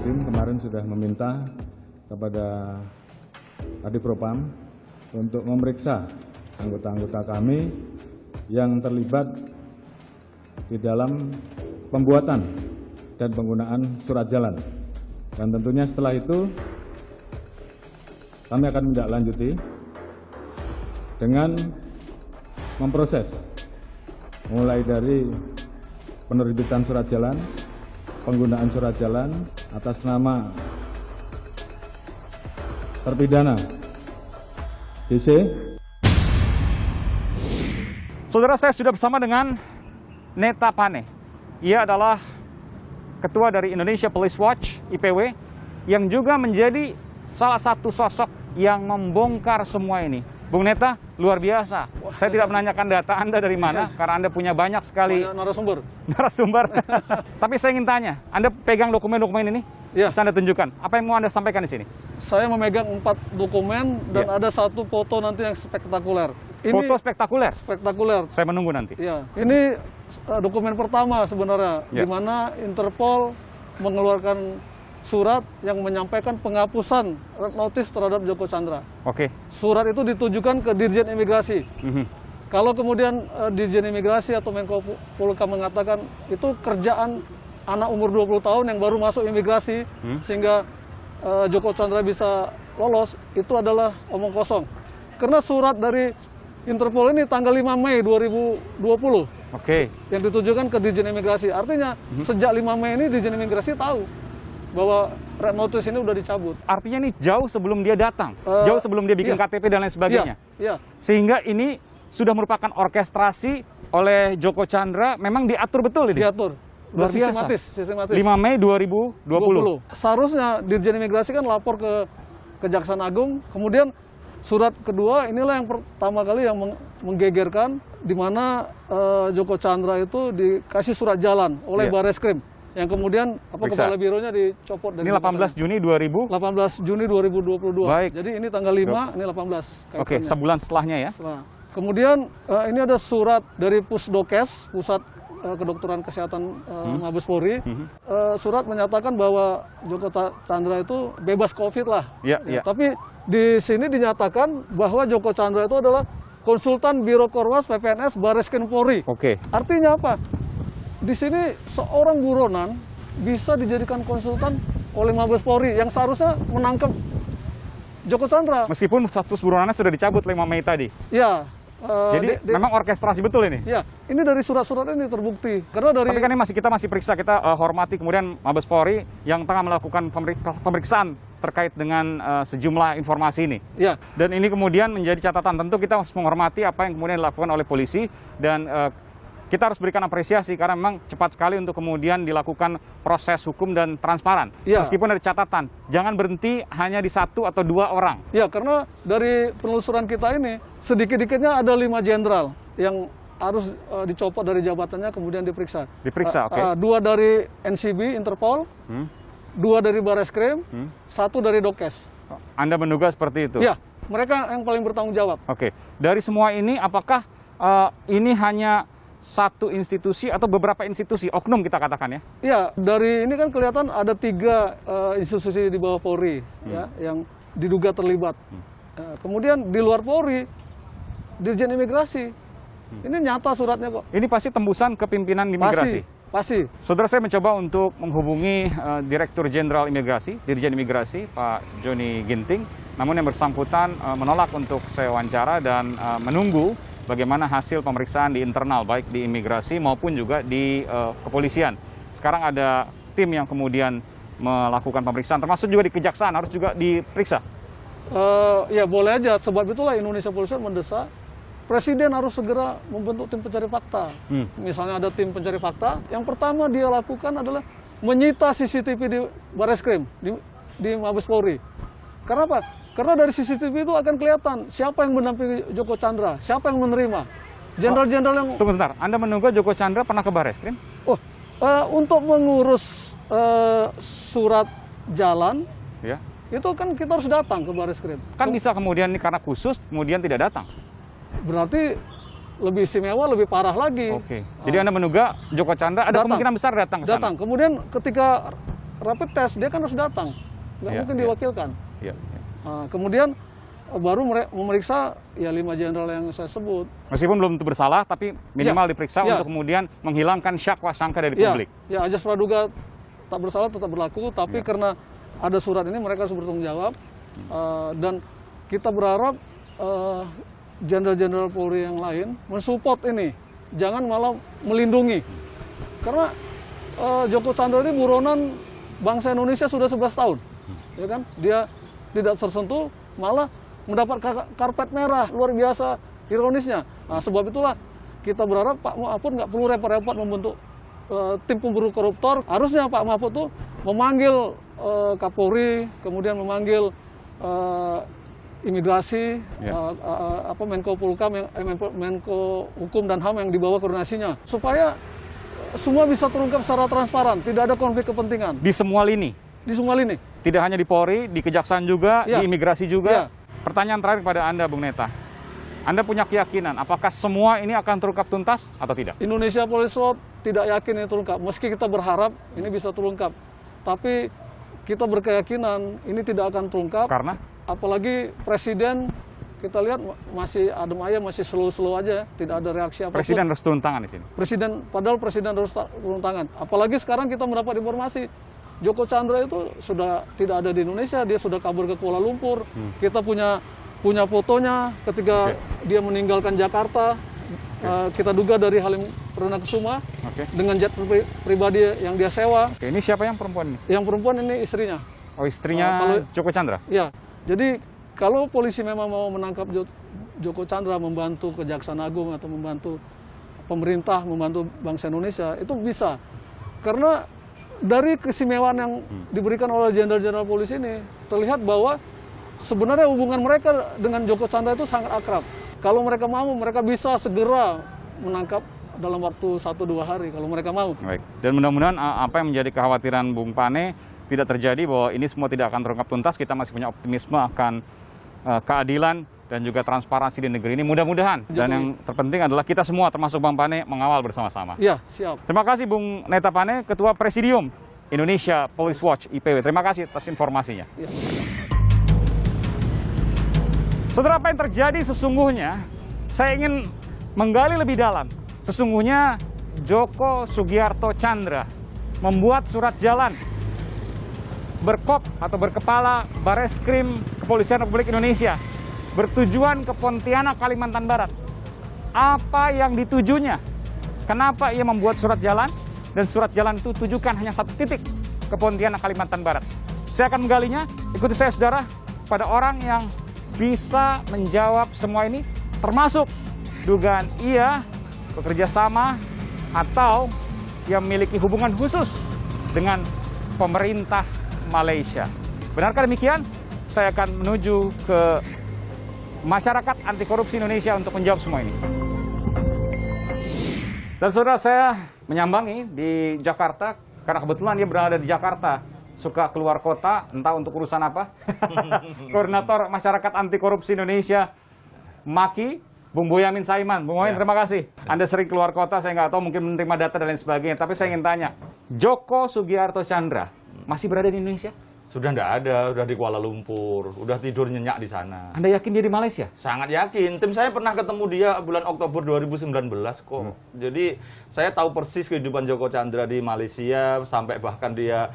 Barreskrim kemarin sudah meminta kepada Kadifropam untuk memeriksa anggota-anggota kami yang terlibat di dalam pembuatan dan penggunaan surat jalan. Dan tentunya setelah itu kami akan menindaklanjuti dengan memproses mulai dari penerbitan surat jalan, penggunaan surat jalan atas nama terpidana JC. Saudara, saya sudah bersama dengan Neta Pane. Ia adalah ketua dari Indonesia Police Watch (IPW) yang juga menjadi salah satu sosok yang membongkar semua ini. Bung Neta, luar biasa. Saya tidak menanyakan data Anda dari mana, karena Anda punya banyak sekali narasumber. Tapi saya ingin tanya, Anda pegang dokumen-dokumen ini? Ya. Bisa Anda tunjukkan. Apa yang mau Anda sampaikan di sini? Saya memegang 4 dokumen dan ada satu foto nanti yang spektakuler. Foto spektakuler? Spektakuler. Saya menunggu nanti. Ya, ini dokumen pertama sebenarnya, di mana Interpol mengeluarkan surat yang menyampaikan penghapusan red notice terhadap Joko Chandra. Oke. Surat itu ditujukan ke Dirjen Imigrasi. Kalau kemudian Dirjen Imigrasi atau Menko Polhukam mengatakan itu kerjaan anak umur 20 tahun yang baru masuk imigrasi sehingga Joko Chandra bisa lolos, itu adalah omong kosong. Karena surat dari Interpol ini tanggal 5 Mei 2020 yang ditujukan ke Dirjen Imigrasi. Artinya sejak 5 Mei ini Dirjen Imigrasi tahu bahwa red notice ini udah dicabut. Artinya ini jauh sebelum dia datang, jauh sebelum dia bikin KTP dan lain sebagainya. Sehingga ini sudah merupakan orkestrasi oleh Joko Chandra, memang diatur betul ini? Diatur. Luar biasa. Sistematis. 5 Mei 2020. Seharusnya Dirjen Imigrasi kan lapor ke Kejaksaan Agung, kemudian surat kedua inilah yang pertama kali yang menggegerkan, di mana Joko Chandra itu dikasih surat jalan oleh Barreskrim. Yang kemudian kepala bironya dicopot dari 18 Juni 2022. Baik. Jadi ini tanggal 5, ini 18. Oke, sebulan setelahnya ya. Kemudian ini ada surat dari Pusdokes, Pusat Kedokteran Kesehatan Mabes Polri. Surat menyatakan bahwa Joko Chandra itu bebas COVID lah. Tapi di sini dinyatakan bahwa Joko Chandra itu adalah konsultan Biro Korwas PPNS Barreskrim Polri. Artinya apa? Di sini seorang buronan bisa dijadikan konsultan oleh Mabes Polri yang seharusnya menangkap Joko Chandra. Meskipun status buronannya sudah dicabut 5 Mei tadi. Ya. Jadi memang orkestrasi betul ini? Ya, ini dari surat-surat ini terbukti. Karena dari... Tapi kan ini kita masih periksa, kita hormati kemudian Mabes Polri yang tengah melakukan pemeriksaan terkait dengan sejumlah informasi ini. Ya. Dan ini kemudian menjadi catatan, tentu kita harus menghormati apa yang kemudian dilakukan oleh polisi dan kita harus berikan apresiasi karena memang cepat sekali untuk kemudian dilakukan proses hukum dan transparan. Meskipun ada catatan, jangan berhenti hanya di 1 atau 2 orang. Ya, karena dari penelusuran kita ini, sedikit-dikitnya ada 5 jenderal yang harus dicopot dari jabatannya kemudian diperiksa. Diperiksa, 2 dari NCB, Interpol, 2 dari Barreskrim, 1 dari Dokes. Anda menduga seperti itu? Ya, mereka yang paling bertanggung jawab. Dari semua ini, apakah ini hanya satu institusi atau beberapa institusi, oknum kita katakan ya? Ya, dari ini kan kelihatan ada 3 institusi di bawah Polri ya, yang diduga terlibat. Kemudian di luar Polri, Dirjen Imigrasi, ini nyata suratnya kok. Ini pasti tembusan ke pimpinan imigrasi? Pasti. Saudara, saya mencoba untuk menghubungi Direktur Jenderal Imigrasi, Dirjen Imigrasi, Pak Joni Ginting. Namun yang bersangkutan menolak untuk saya wawancara dan menunggu bagaimana hasil pemeriksaan di internal, baik di imigrasi maupun juga di kepolisian. Sekarang ada tim yang kemudian melakukan pemeriksaan, termasuk juga di kejaksaan, harus juga diperiksa. Ya boleh aja, sebab itulah Indonesia Police mendesak Presiden harus segera membentuk tim pencari fakta. Misalnya ada tim pencari fakta, yang pertama dia lakukan adalah menyita CCTV di Barreskrim, di Mabes Polri. Karena apa? Karena dari CCTV itu akan kelihatan siapa yang mendampingi Joko Chandra, siapa yang menerima. Jenderal-jenderal yang... Tunggu bentar, Anda menduga Joko Chandra pernah ke Barreskrim? Untuk mengurus surat jalan, itu kan kita harus datang ke Barreskrim. Kan bisa kemudian karena khusus, kemudian tidak datang? Berarti lebih istimewa, lebih parah lagi. Jadi Anda menduga Joko Chandra ada kemungkinan besar datang ke sana? Datang. Kemudian ketika rapid test dia kan harus datang, nggak mungkin diwakilkan. Iya. Nah, kemudian baru memeriksa ya 5 jenderal yang saya sebut. Meskipun belum tentu bersalah, tapi minimal diperiksa untuk kemudian menghilangkan syakwa sangka dari publik. Ya, azas praduga tak bersalah tetap berlaku, tapi karena ada surat ini mereka harus bertanggung jawab. Dan kita berharap jenderal-jenderal Polri yang lain mensupport ini, jangan malah melindungi. Karena Joko Chandra ini buronan bangsa Indonesia sudah 11 tahun, ya kan? Dia tidak tersentuh, malah mendapat karpet merah, luar biasa ironisnya. Nah, sebab itulah kita berharap Pak Mahfud nggak perlu repot-repot membentuk tim pemburu koruptor. Harusnya Pak Mahfud tuh memanggil Kapolri, kemudian memanggil imigrasi, Menko Polhukam, Menko Hukum dan HAM yang di bawah koordinasinya, supaya semua bisa terungkap secara transparan, tidak ada konflik kepentingan. Di semua lini? Di semua lini. Tidak hanya di Polri, di Kejaksaan juga, di imigrasi juga. Pertanyaan terakhir kepada Anda, Bung Neta. Anda punya keyakinan apakah semua ini akan terungkap tuntas atau tidak? Indonesia Police Watch tidak yakin ini terungkap. Meski kita berharap ini bisa terungkap. Tapi kita berkeyakinan ini tidak akan terungkap. Karena? Apalagi Presiden, kita lihat masih adem ayem, masih slow-slow aja. Tidak ada reaksi apapun. Presiden harus turun tangan di sini? Padahal Presiden harus turun tangan. Apalagi sekarang kita mendapat informasi Joko Chandra itu sudah tidak ada di Indonesia, dia sudah kabur ke Kuala Lumpur. Kita punya fotonya ketika dia meninggalkan Jakarta. Kita duga dari Halim Perdana Kusuma dengan jet pribadi yang dia sewa. Ini siapa yang perempuan ini? Yang perempuan ini istrinya. Oh, istrinya Joko Chandra? Iya. Jadi kalau polisi memang mau menangkap Joko Chandra, membantu Kejaksaan Agung atau membantu pemerintah, membantu bangsa Indonesia, itu bisa. Karena dari keistimewaan yang diberikan oleh jenderal-jenderal polisi ini, terlihat bahwa sebenarnya hubungan mereka dengan Joko Chandra itu sangat akrab. Kalau mereka mau, mereka bisa segera menangkap dalam waktu 1-2 hari, kalau mereka mau. Baik. Dan mudah-mudahan apa yang menjadi kekhawatiran Bung Pane tidak terjadi, bahwa ini semua tidak akan terungkap tuntas. Kita masih punya optimisme akan keadilan dan juga transparansi di negeri ini, mudah-mudahan. Dan yang terpenting adalah kita semua, termasuk Bang Pane, mengawal bersama-sama. Iya, siap. Terima kasih Bung Neta Pane, Ketua Presidium Indonesia Police Watch IPW. Terima kasih atas informasinya. Ya. Saudara, apa yang terjadi sesungguhnya? Saya ingin menggali lebih dalam. Sesungguhnya Joko Sugiarto Chandra membuat surat jalan berkop atau berkepala Bareskrim Kepolisian Republik Indonesia bertujuan ke Pontianak, Kalimantan Barat. Apa yang ditujunya? Kenapa ia membuat surat jalan? Dan surat jalan itu tujukan hanya satu titik, ke Pontianak, Kalimantan Barat. Saya akan menggalinya. Ikuti saya, saudara, pada orang yang bisa menjawab semua ini, termasuk dugaan ia bekerja sama atau yang memiliki hubungan khusus dengan pemerintah Malaysia. Benarkah demikian? Saya akan menuju ke Masyarakat Anti Korupsi Indonesia untuk menjawab semua ini. Dan saudara, saya menyambangi di Jakarta, karena kebetulan dia berada di Jakarta. Suka keluar kota, entah untuk urusan apa. Koordinator Masyarakat Anti Korupsi Indonesia, MAKI, Bung Boyamin Saiman. Bung Boyamin, terima kasih. Anda sering keluar kota, saya nggak tahu, mungkin menerima data dan lain sebagainya. Tapi saya ingin tanya, Joko Sugiarto Chandra masih berada di Indonesia? Sudah nggak ada, udah di Kuala Lumpur, udah tidur nyenyak di sana. Anda yakin dia di Malaysia? Sangat yakin. Tim saya pernah ketemu dia bulan Oktober 2019 kok. Jadi saya tahu persis kehidupan Joko Chandra di Malaysia, sampai bahkan dia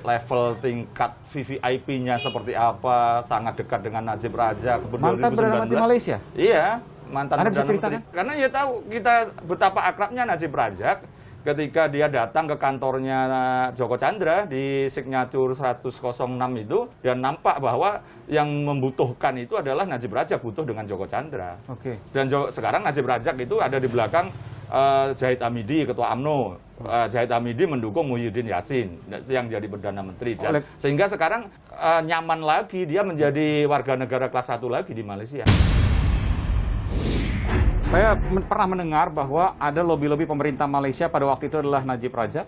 level tingkat VVIP-nya seperti apa, sangat dekat dengan Najib Razak. Mantan Perdana Menteri Malaysia? Iya, mantan Anda bisa Perdana ceritakan? Menteri. Karena ya tahu kita betapa akrabnya Najib Razak. Ketika dia datang ke kantornya Joko Chandra di Signature 106 itu, dan nampak bahwa yang membutuhkan itu adalah Najib Razak butuh dengan Joko Chandra. Oke. Dan sekarang Najib Razak itu ada di belakang Zahid Hamidi, Ketua UMNO. Zahid Hamidi mendukung Muhyiddin Yassin yang jadi Perdana Menteri. Dan sehingga sekarang nyaman lagi dia menjadi warga negara kelas 1 lagi di Malaysia. Saya pernah mendengar bahwa ada lobi-lobi pemerintah Malaysia pada waktu itu adalah Najib Razak,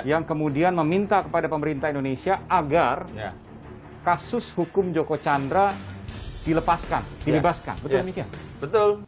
yang kemudian meminta kepada pemerintah Indonesia agar kasus hukum Joko Chandra dilepaskan, dibebaskan. Betul demikian? Betul.